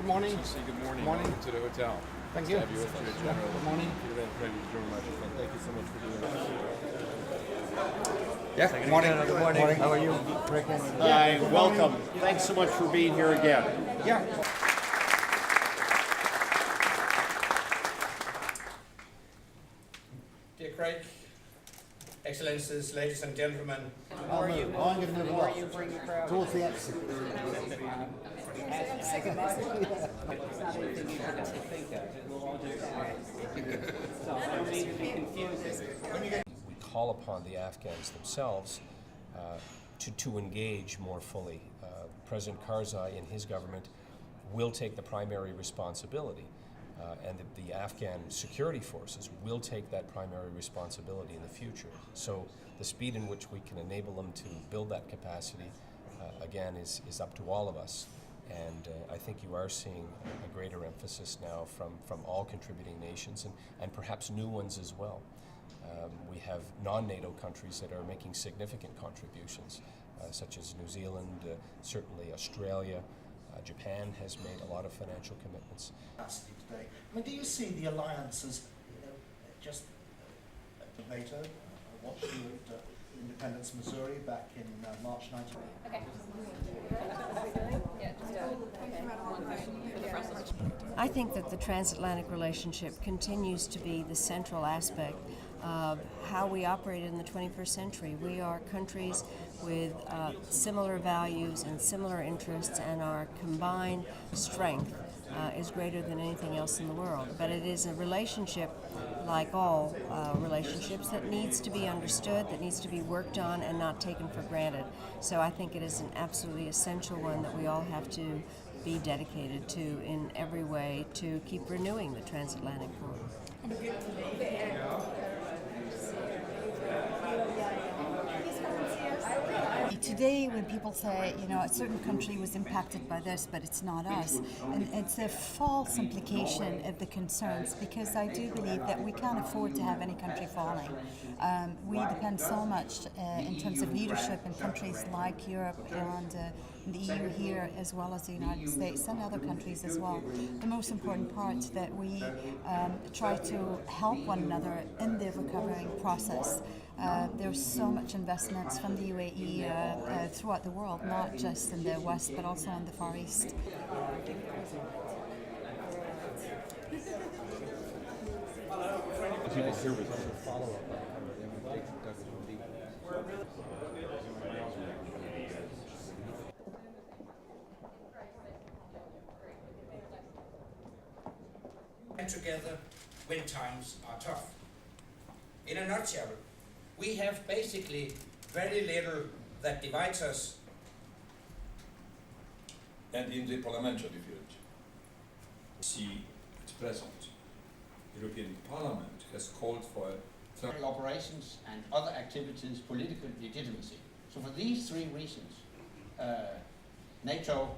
morning. Say good morning. Morning. Welcome to the hotel. Thank Nice you. to have you with us, General. Good morning. Thank you so much for doing that. Yeah, good morning. Good morning. How are you? Hi, welcome. Thanks so much for being here again. Yeah. Dear Craig, Excellencies, ladies and gentlemen, I'm going to move on towards the exit. We call upon the Afghans themselves to engage more fully. President Karzai and his government will take the primary responsibility, and the Afghan security forces will take that primary responsibility in the future. So the speed in which we can enable them to build that capacity, again, is up to all of us. And I think you are seeing a greater emphasis now from all contributing nations and perhaps new ones as well. We have non-NATO countries that are making significant contributions, such as New Zealand, certainly Australia. Japan has made a lot of financial commitments. Today. I mean, do you see the alliance as just NATO? I watched you at Independence, Missouri back in March 19. Okay. I think that the transatlantic relationship continues to be the central aspect of how we operate in the 21st century. We are countries with similar values and similar interests, and our combined strength is greater than anything else in the world. But it is a relationship, like all relationships, that needs to be understood, that needs to be worked on and not taken for granted. So I think it is an absolutely essential one that we all have to be dedicated to in every way to keep renewing the transatlantic bond. Today, when people say, you know, a certain country was impacted by this, but it's not us, and it's a false implication of the concerns, because I do believe that we can't afford to have any country falling. We depend so much in terms of leadership in countries like Europe and the EU here, as well as the United States and other countries as well. The most important part is that we try to help one another in the recovering process. There's so much investments from the UAE throughout the world, not just in the West, but also in the Far East. and together when times are tough. In a nutshell, we have basically very little that divides us. And in the parliamentary field, see at present, European Parliament has called for operations and other activities, political legitimacy. So for these three reasons, NATO